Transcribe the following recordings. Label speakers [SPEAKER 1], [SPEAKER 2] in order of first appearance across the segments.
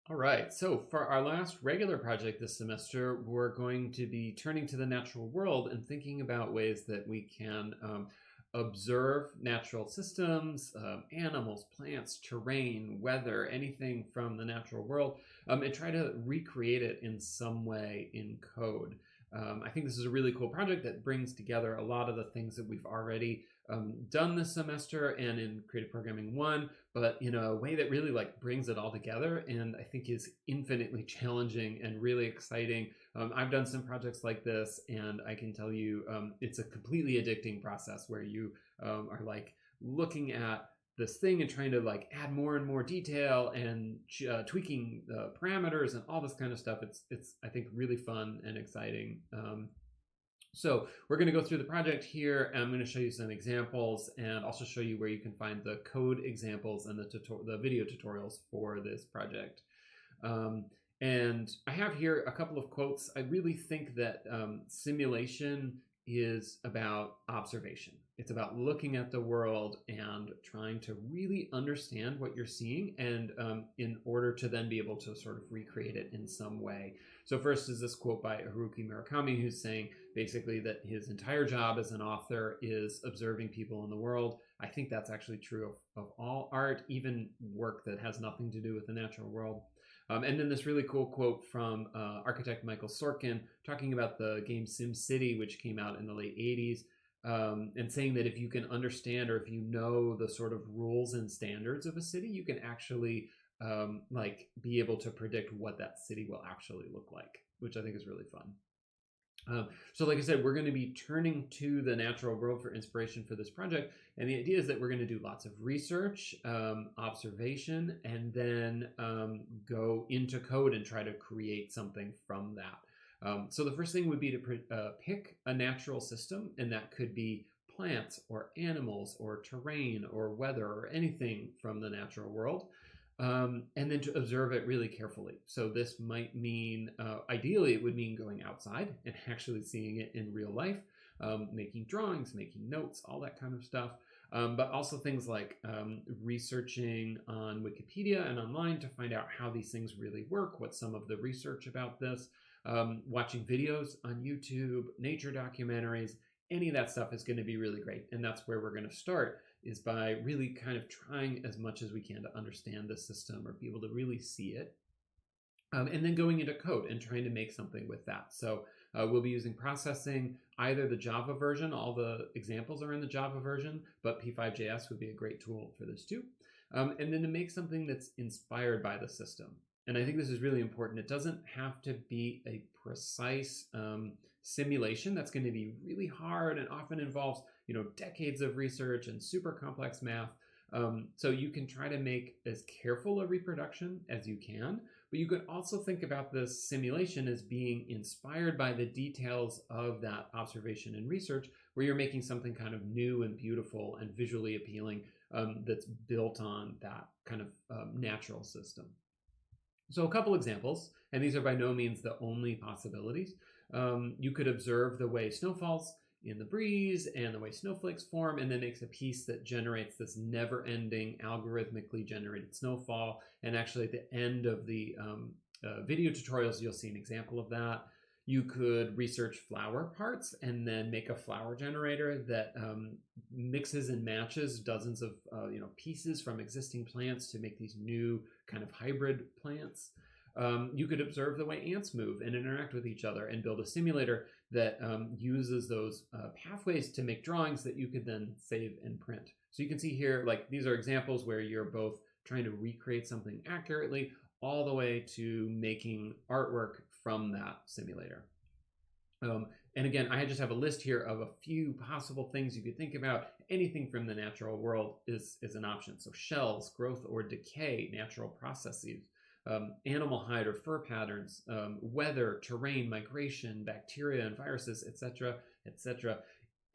[SPEAKER 1] All right, so for our last regular project this semester, we're going to be turning to the natural world and thinking about ways that we can observe natural systems, animals, plants, terrain, weather, anything from the natural world, and try to recreate it in some way in code. I think this is a really cool project that brings together a lot of the things that we've already done this semester and in Creative Programming 1, but in a way that really brings it all together, and I think is infinitely challenging and really exciting. I've done some projects like this, and I can tell you it's a completely addicting process where you are looking at this thing and trying to add more and more detail and tweaking the parameters and all this kind of stuff. It's I think really fun and exciting. So we're going to go through the project here, and I'm going to show you some examples and also show you where you can find the code examples and the video tutorials for this project. And I have here a couple of quotes. I really think that simulation is about observation. It's about looking at the world and trying to really understand what you're seeing, and in order to then be able to sort of recreate it in some way. So first is this quote by Haruki Murakami, who's saying basically that his entire job as an author is observing people in the world. I think that's actually true of all art, even work that has nothing to do with the natural world. And then this really cool quote from architect Michael Sorkin talking about the game SimCity, which came out in the late 80s, and saying that if you can understand or if you know the sort of rules and standards of a city, you can actually be able to predict what that city will actually look like, which I think is really fun. So like I said, we're going to be turning to the natural world for inspiration for this project. And the idea is that we're going to do lots of research, observation, and then go into code and try to create something from that. So the first thing would be to pick a natural system, and that could be plants or animals or terrain or weather or anything from the natural world. And then to observe it really carefully. So this might mean, ideally, it would mean going outside and actually seeing it in real life, making drawings, making notes, all that kind of stuff. But also things like researching on Wikipedia and online to find out how these things really work, what's some of the research about this, watching videos on YouTube, nature documentaries. Any of that stuff is going to be really great. And that's where we're going to start, is by really kind of trying as much as we can to understand the system or be able to really see it. And then going into code and trying to make something with that. So we'll be using processing, either the Java version, all the examples are in the Java version, but P5.js would be a great tool for this too. And then to make something that's inspired by the system. And I think this is really important. It doesn't have to be a precise simulation that's going to be really hard and often involves decades of research and super complex math. So you can try to make as careful a reproduction as you can, but you could also think about this simulation as being inspired by the details of that observation and research, where you're making something kind of new and beautiful and visually appealing that's built on that kind of natural system. So a couple examples, and these are by no means the only possibilities. You could observe the way snow falls in the breeze and the way snowflakes form, and then makes a piece that generates this never-ending algorithmically generated snowfall. And actually at the end of the video tutorials, you'll see an example of that. You could research flower parts and then make a flower generator that mixes and matches dozens of pieces from existing plants to make these new kind of hybrid plants. You could observe the way ants move and interact with each other and build a simulator that uses those pathways to make drawings that you could then save and print. So you can see here, these are examples where you're both trying to recreate something accurately all the way to making artwork from that simulator. And again, I just have a list here of a few possible things you could think about. Anything from the natural world is an option. So shells, growth or decay, natural processes, animal hide or fur patterns, weather, terrain, migration, bacteria and viruses, etc., etc.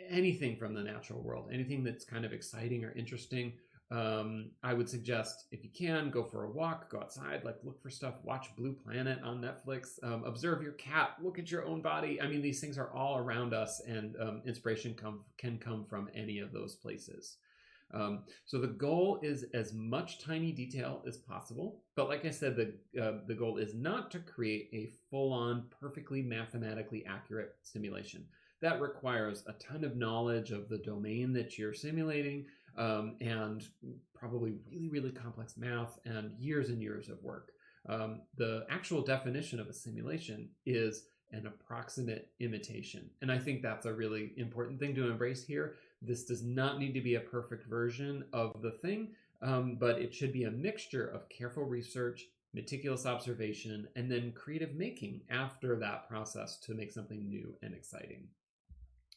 [SPEAKER 1] Anything from the natural world, anything that's kind of exciting or interesting. I would suggest, if you can, go for a walk, go outside, look for stuff, watch Blue Planet on Netflix, observe your cat, look at your own body. I mean, these things are all around us, and inspiration can come from any of those places. So the goal is as much tiny detail as possible. But like I said, the goal is not to create a full-on, perfectly mathematically accurate simulation. That requires a ton of knowledge of the domain that you're simulating, and probably really, really complex math and years of work. The actual definition of a simulation is an approximate imitation. And I think that's a really important thing to embrace here. This does not need to be a perfect version of the thing, but it should be a mixture of careful research, meticulous observation, and then creative making after that process to make something new and exciting.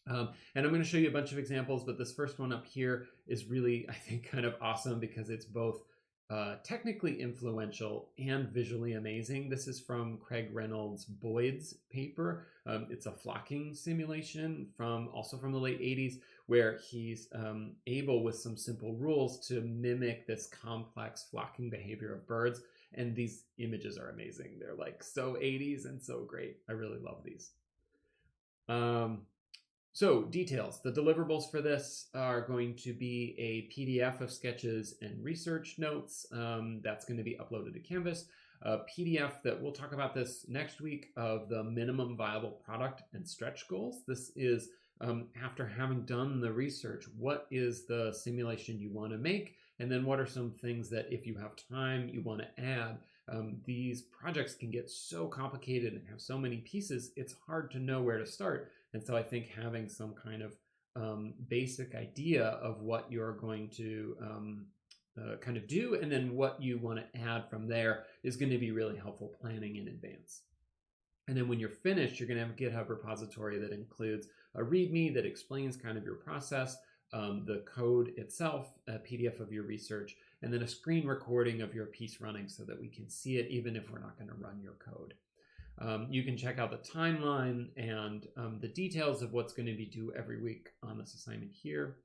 [SPEAKER 1] And I'm going to show you a bunch of examples, but this first one up here is really, I think, kind of awesome because it's both technically influential and visually amazing. This is from Craig Reynolds Boyd's paper. It's a flocking simulation also from the late 80s, where he's able with some simple rules to mimic this complex flocking behavior of birds. And these images are amazing. They're like so 80s and so great. I really love these. So details, the deliverables for this are going to be a PDF of sketches and research notes. That's going to be uploaded to Canvas. A PDF that we'll talk about this next week of the minimum viable product and stretch goals. This is after having done the research, what is the simulation you want to make? And then what are some things that if you have time, you want to add? These projects can get so complicated and have so many pieces, it's hard to know where to start. And so I think having some kind of basic idea of what you're going to kind of do and then what you want to add from there is going to be really helpful planning in advance. And then when you're finished, you're going to have a GitHub repository that includes a README that explains kind of your process, the code itself, a PDF of your research, and then a screen recording of your piece running so that we can see it even if we're not going to run your code. You can check out the timeline and the details of what's going to be due every week on this assignment here.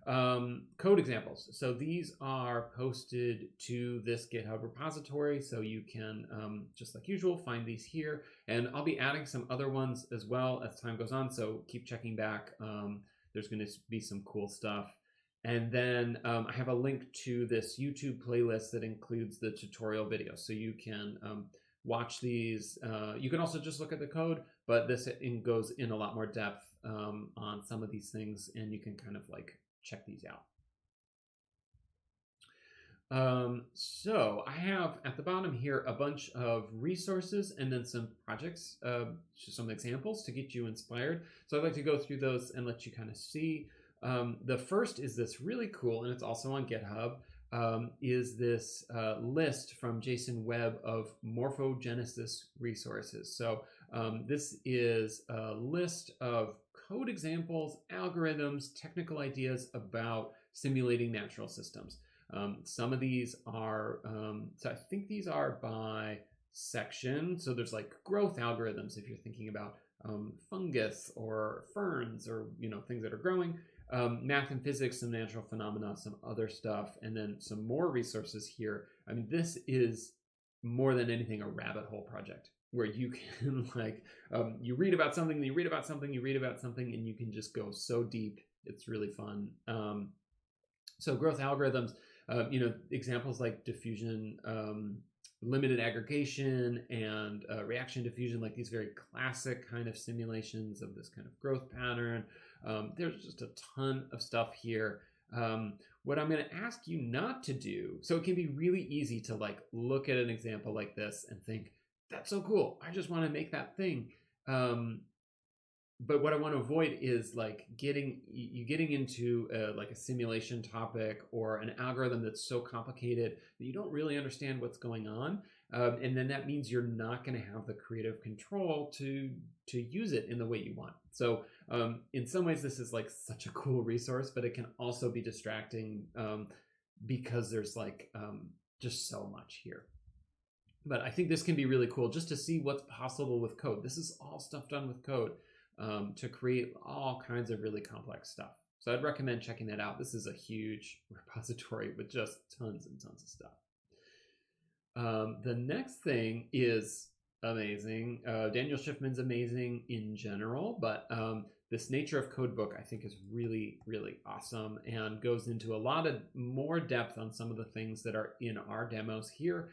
[SPEAKER 1] Code examples. So these are posted to this GitHub repository, so you can, just like usual, find these here. And I'll be adding some other ones as well as time goes on, so keep checking back. There's going to be some cool stuff. And then I have a link to this YouTube playlist that includes the tutorial videos, so you can watch these. You can also just look at the code, but this goes in a lot more depth on some of these things, and you can kind of like check these out. So I have at the bottom here a bunch of resources and then some projects, some examples to get you inspired. So I'd like to go through those and let you kind of see. The first is this really cool, and it's also on GitHub, is this list from Jason Webb of Morphogenesis Resources. So this is a list of code examples, algorithms, technical ideas about simulating natural systems. Some of these are, so I think these are by section. So there's like growth algorithms if you're thinking about fungus or ferns or things that are growing. Math and physics, some natural phenomena, some other stuff, and then some more resources here. I mean, this is more than anything a rabbit hole project where you can you read about something, you read about something, you read about something, and you can just go so deep. It's really fun. So growth algorithms, examples like diffusion, limited aggregation, and reaction diffusion, like these very classic kind of simulations of this kind of growth pattern. There's just a ton of stuff here. What I'm going to ask you not to do, so it can be really easy to look at an example like this and think, that's so cool, I just want to make that thing. But what I want to avoid is getting into a simulation topic or an algorithm that's so complicated that you don't really understand what's going on. And then that means you're not going to have the creative control to use it in the way you want. So in some ways, this is such a cool resource, but it can also be distracting because there's just so much here. But I think this can be really cool just to see what's possible with code. This is all stuff done with code to create all kinds of really complex stuff. So I'd recommend checking that out. This is a huge repository with just tons and tons of stuff. The next thing is amazing. Daniel Schiffman's amazing in general, but this Nature of Code book, I think, is really, really awesome and goes into a lot of more depth on some of the things that are in our demos here.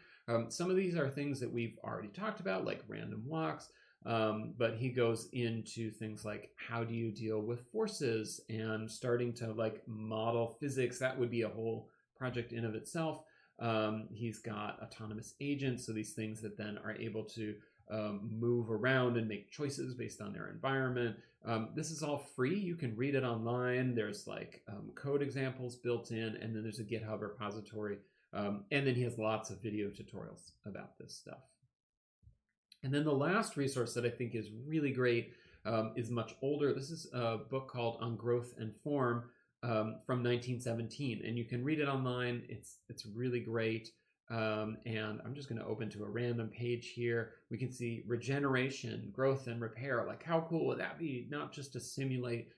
[SPEAKER 1] Some of these are things that we've already talked about, like random walks, but he goes into things like how do you deal with forces and starting to like model physics. That would be a whole project in of itself. He's got autonomous agents, so these things that then are able to move around and make choices based on their environment. This is all free. You can read it online. There's like code examples built in, and then there's a GitHub repository. And then he has lots of video tutorials about this stuff. And then the last resource that I think is really great is much older. This is a book called On Growth and Form from 1917, and you can read it online. It's really great. And I'm just going to open to a random page here. We can see regeneration, growth, and repair. Like, how cool would that be? Not just to simulate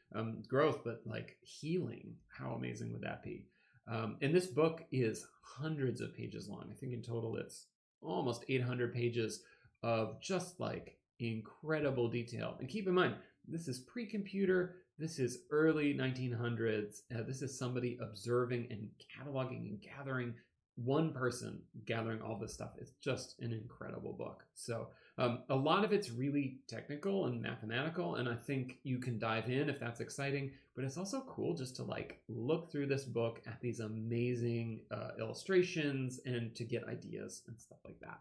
[SPEAKER 1] growth, but like healing. How amazing would that be? And this book is hundreds of pages long. I think in total it's almost 800 pages of just like incredible detail. And keep in mind, this is pre-computer. This is early 1900s. This is somebody observing and cataloging and gathering, one person gathering all this stuff. It's just an incredible book. So a lot of it's really technical and mathematical, and I think you can dive in if that's exciting, but it's also cool just to like look through this book at these amazing illustrations and to get ideas and stuff like that.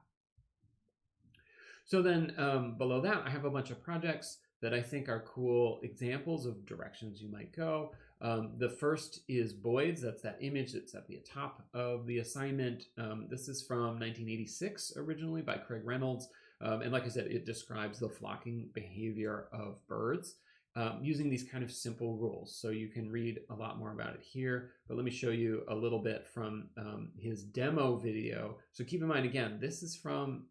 [SPEAKER 1] So then below that, I have a bunch of projects that I think are cool examples of directions you might go. The first is Boids. That's that image that's at the top of the assignment. This is from 1986 originally by Craig Reynolds. And like I said, it describes the flocking behavior of birds using these kind of simple rules. So you can read a lot more about it here, but let me show you a little bit from his demo video. So keep in mind, again, this is from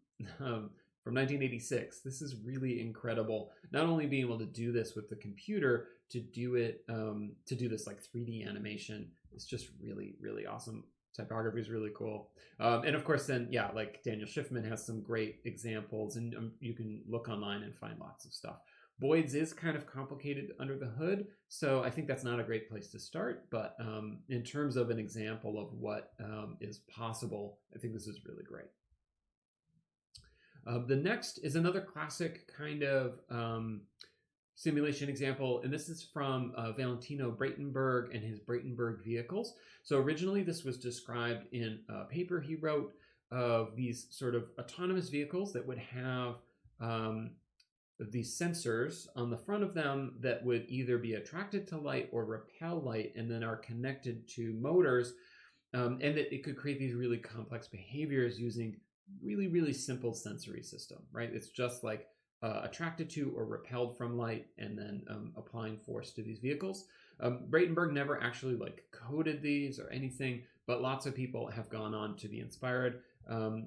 [SPEAKER 1] 1986. This is really incredible. Not only being able to do this with the computer, to do it, to do this like 3D animation, it's just really, really awesome. Typography is really cool. And of course then, yeah, like Daniel Schiffman has some great examples, and you can look online and find lots of stuff. Boids is kind of complicated under the hood, so I think that's not a great place to start, but in terms of an example of what is possible, I think this is really great. The next is another classic kind of simulation example, and this is from Valentino Breitenberg and his Breitenberg vehicles. So originally this was described in a paper he wrote of these sort of autonomous vehicles that would have these sensors on the front of them that would either be attracted to light or repel light, and then are connected to motors, and that it could create these really complex behaviors using really, really simple sensory system, right? It's just like attracted to or repelled from light, and then applying force to these vehicles. Breitenberg never actually like coded these or anything, but lots of people have gone on to be inspired.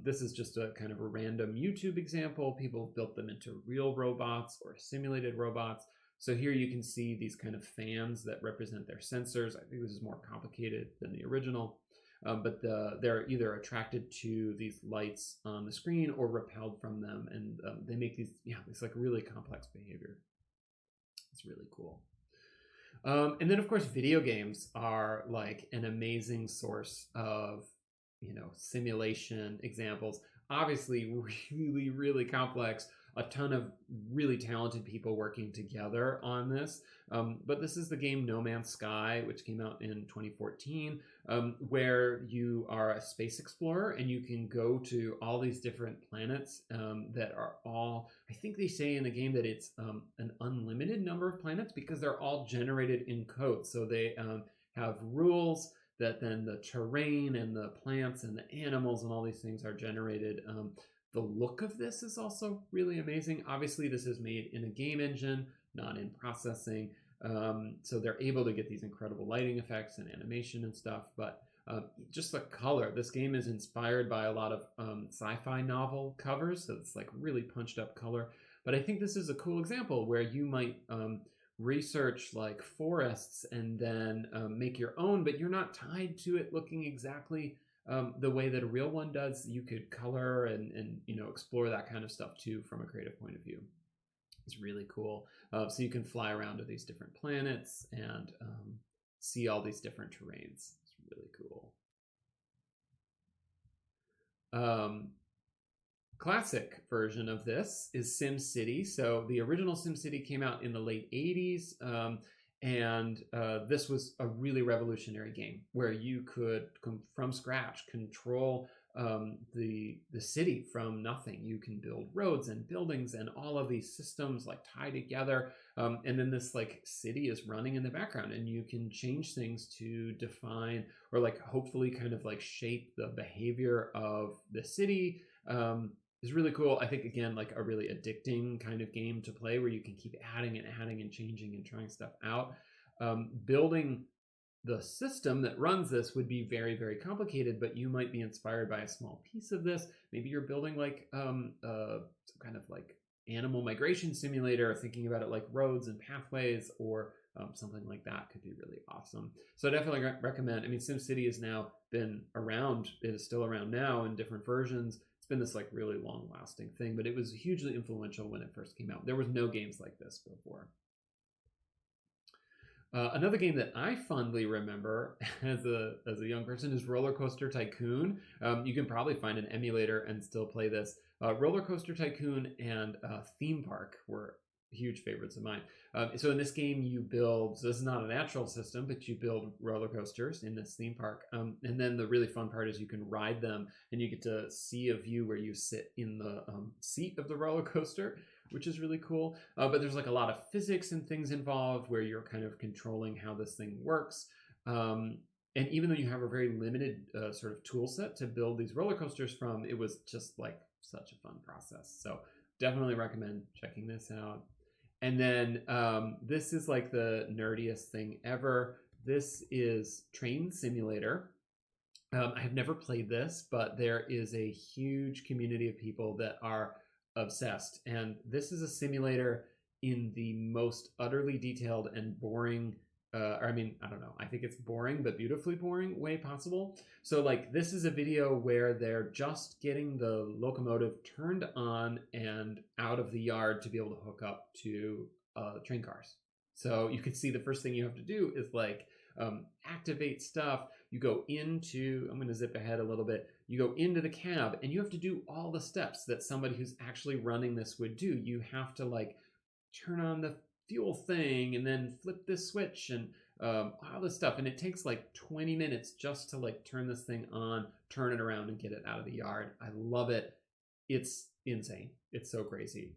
[SPEAKER 1] This is just a kind of a random YouTube example. People built them into real robots or simulated robots. So here you can see these kind of fans that represent their sensors. I think this is more complicated than the original. But they're either attracted to these lights on the screen or repelled from them, and they make these, it's like really complex behavior. It's really cool. And then of course, video games are like an amazing source of, simulation examples. Obviously, really, really complex. A ton of really talented people working together on this. But this is the game No Man's Sky, which came out in 2014, where you are a space explorer and you can go to all these different planets that are all, I think they say in the game that it's an unlimited number of planets because they're all generated in code. So they have rules that then the terrain and the plants and the animals and all these things are generated. The look of this is also really amazing. Obviously, this is made in a game engine, not in processing. So they're able to get these incredible lighting effects and animation and stuff. But just the color, this game is inspired by a lot of sci-fi novel covers. So it's like really punched up color. But I think this is a cool example where you might research like forests and then make your own, but you're not tied to it looking exactly the way that a real one does. You could color and explore that kind of stuff too from a creative point of view. is really cool. So you can fly around to these different planets and see all these different terrains. It's really cool. Classic version of this is SimCity. So the original SimCity came out in the late 80s. And this was a really revolutionary game where you could, from scratch, control the city from nothing. You can build roads and buildings and all of these systems like tie together. And then this like city is running in the background, and you can change things to define or like hopefully kind of like shape the behavior of the city. Is really cool. I think, again, like a really addicting kind of game to play where you can keep adding and changing and trying stuff out. Building the system that runs this would be very, very complicated, but you might be inspired by a small piece of this. Maybe you're building like some kind of like animal migration simulator, thinking about it like roads and pathways, or something like that could be really awesome. So I definitely recommend. I mean, SimCity has now been around. It is still around now in different versions. It's been this like really long lasting thing, but it was hugely influential when it first came out. There was no games like this before. Another game that I fondly remember as a young person is Rollercoaster Tycoon. You can probably find an emulator and still play this. Rollercoaster Tycoon and Theme Park were huge favorites of mine. So in this game, you build, so this is not a natural system, but you build roller coasters in this theme park. And then the really fun part is you can ride them, and you get to see a view where you sit in the seat of the roller coaster, which is really cool. But there's like a lot of physics and things involved where you're kind of controlling how this thing works. And even though you have a very limited sort of tool set to build these roller coasters from, it was just like such a fun process. So definitely recommend checking this out. And then this is like the nerdiest thing ever. This is Train Simulator. I have never played this, but there is a huge community of people that are obsessed. And this is a simulator in the most utterly detailed and boring, or I mean, I don't know, I think it's boring, but beautifully boring way possible. So like this is a video where they're just getting the locomotive turned on and out of the yard to be able to hook up to train cars. So you can see the first thing you have to do is like activate stuff. You go into, I'm going to zip ahead a little bit. You go into the cab and you have to do all the steps that somebody who's actually running this would do. You have to like turn on the fuel thing and then flip this switch and all this stuff. And it takes like 20 minutes just to like turn this thing on, turn it around and get it out of the yard. I love it. It's insane. It's so crazy.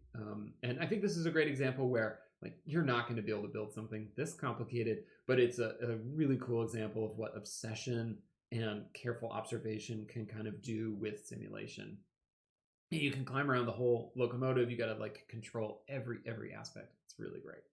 [SPEAKER 1] And I think this is a great example where like you're not going to be able to build something this complicated, but it's a really cool example of what obsession and careful observation can kind of do with simulation. You can climb around the whole locomotive. You got to like control every aspect. It's really great.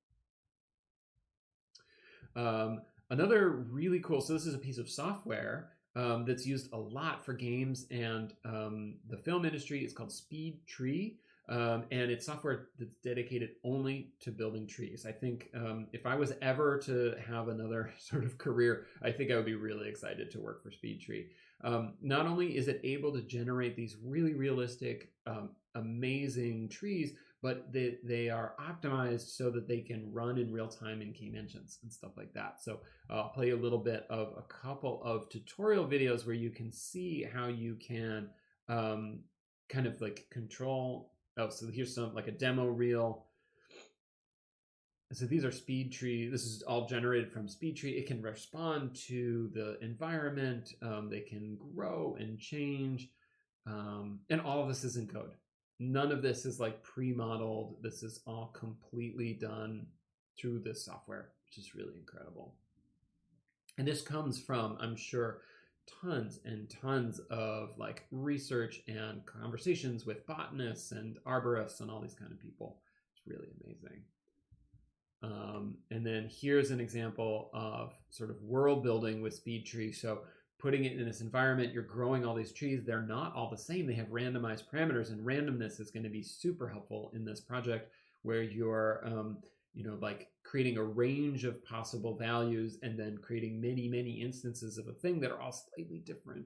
[SPEAKER 1] Another really cool, so this is a piece of software that's used a lot for games and the film industry. It's called SpeedTree. And it's software that's dedicated only to building trees. I think if I was ever to have another sort of career, I think I would be really excited to work for SpeedTree. Not only is it able to generate these really realistic, amazing trees, but they are optimized so that they can run in real time in game engines and stuff like that. So I'll play a little bit of a couple of tutorial videos where you can see how you can kind of like control. Oh, so here's some like a demo reel. So these are SpeedTree. This is all generated from SpeedTree. It can respond to the environment. They can grow and change. And all of this is in code. None of this is like pre-modeled. This is all completely done through this software, which is really incredible. And this comes from, I'm sure, tons and tons of like research and conversations with botanists and arborists and all these kind of people. It's really amazing. And then here's an example of sort of world building with SpeedTree. So putting it in this environment, you're growing all these trees. They're not all the same. They have randomized parameters, and randomness is going to be super helpful in this project where you're, like creating a range of possible values and then creating many instances of a thing that are all slightly different.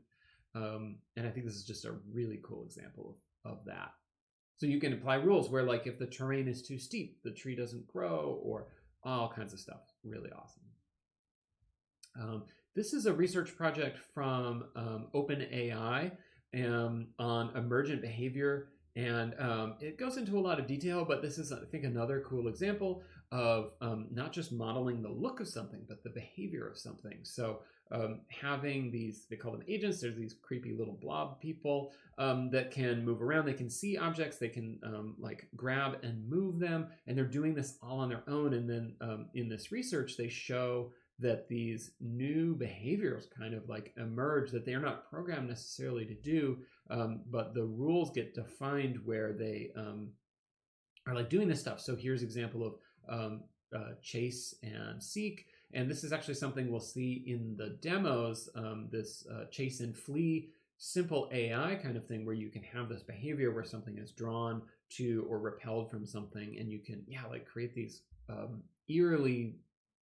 [SPEAKER 1] And I think this is just a really cool example of that. So you can apply rules where, like, if the terrain is too steep, the tree doesn't grow, or all kinds of stuff. Really awesome. This is a research project from OpenAI on emergent behavior. And it goes into a lot of detail, but this is, I think, another cool example of not just modeling the look of something, but the behavior of something. So having these, they call them agents, there's these creepy little blob people that can move around. They can see objects, they can like grab and move them, and they're doing this all on their own. And then in this research, they show that these new behaviors kind of like emerge that they're not programmed necessarily to do, but the rules get defined where they are like doing this stuff. So here's an example of chase and seek. And this is actually something we'll see in the demos, this chase and flee simple AI kind of thing, where you can have this behavior where something is drawn to or repelled from something, and you can, yeah, like create these eerily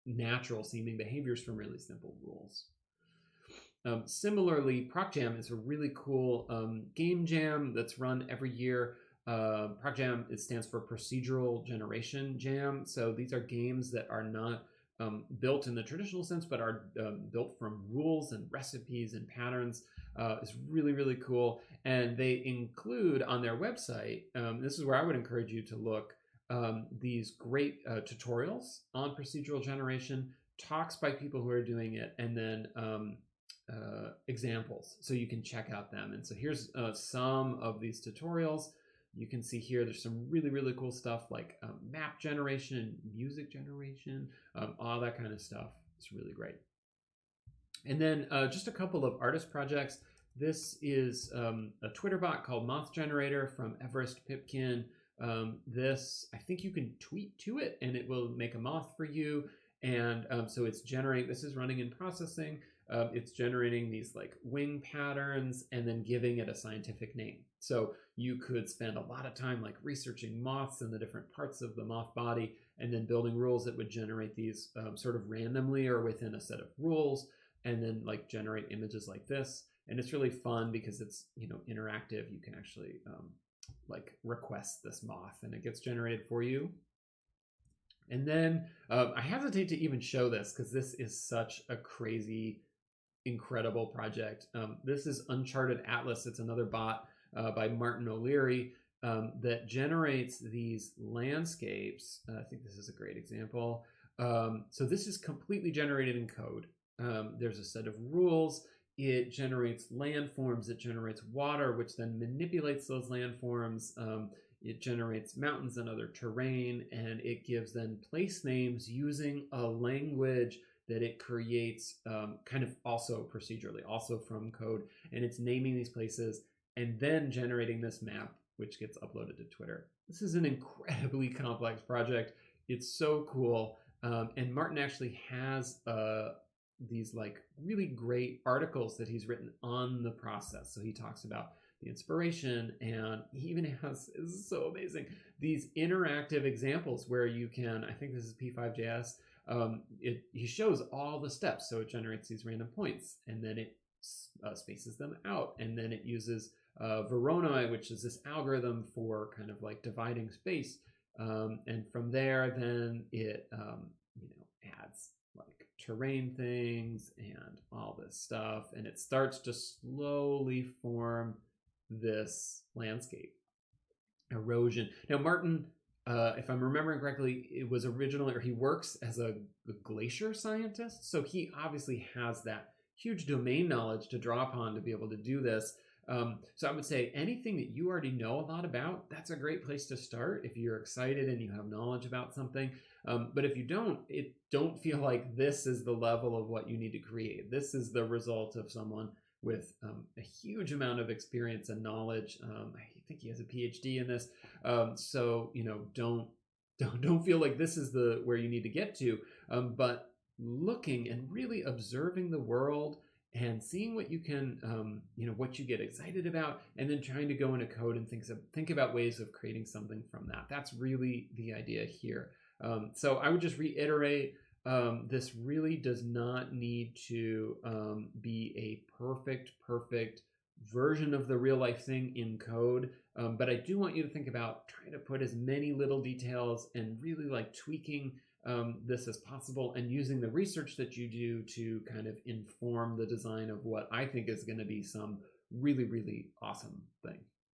[SPEAKER 1] natural seeming behaviors from really simple rules. Similarly, Proc Jam is a really cool game jam that's run every year. Proc Jam, it stands for Procedural Generation Jam. So these are games that are not built in the traditional sense, but are built from rules and recipes and patterns. It's really, really cool. And they include on their website, this is where I would encourage you to look, these great tutorials on procedural generation, talks by people who are doing it, and then examples, so you can check out them. And so here's some of these tutorials. You can see here there's some really, really cool stuff like map generation, music generation, all that kind of stuff. It's really great. And then just a couple of artist projects. This is a Twitter bot called Moth Generator from Everest Pipkin. This, I think you can tweet to it and it will make a moth for you. And so it's generating, this is running in processing. It's generating these like wing patterns and then giving it a scientific name. So you could spend a lot of time like researching moths and the different parts of the moth body, and then building rules that would generate these sort of randomly or within a set of rules, and then like generate images like this. And it's really fun because it's, you know, interactive. You can actually like request this moth and it gets generated for you. And then I hesitate to even show this because this is such a crazy, incredible project. This is Uncharted Atlas. It's another bot by Martin O'Leary that generates these landscapes. I think this is a great example. So this is completely generated in code. There's a set of rules. It generates landforms. It generates water, which then manipulates those landforms. It generates mountains and other terrain, and it gives then place names using a language that it creates kind of also procedurally, also from code. And it's naming these places and then generating this map, which gets uploaded to Twitter. This is an incredibly complex project. It's so cool. And Martin actually has these like really great articles that he's written on the process. So he talks about the inspiration, and he even has, this is so amazing, these interactive examples where you can, I think this is P5JS, he shows all the steps. So it generates these random points, and then it spaces them out, and then it uses Voronoi, which is this algorithm for kind of like dividing space, and from there then it you know, adds like terrain things and all this stuff, and it starts to slowly form this landscape erosion. Now Martin, if I'm remembering correctly, it was originally, or he works as a glacier scientist, so he obviously has that huge domain knowledge to draw upon to be able to do this. So I would say anything that you already know a lot about, that's a great place to start if you're excited and you have knowledge about something. But if you don't feel like this is the level of what you need to create. This is the result of someone with a huge amount of experience and knowledge. I think he has a PhD in this. So, you know, don't feel like this is where you need to get to, but looking and really observing the world and seeing what you can, you know, what you get excited about, and then trying to go into code and think about ways of creating something from that. That's really the idea here. So I would just reiterate, this really does not need to be a perfect version of the real life thing in code. But I do want you to think about trying to put as many little details and really like tweaking this as possible, and using the research that you do to kind of inform the design of what I think is going to be some really, really awesome thing.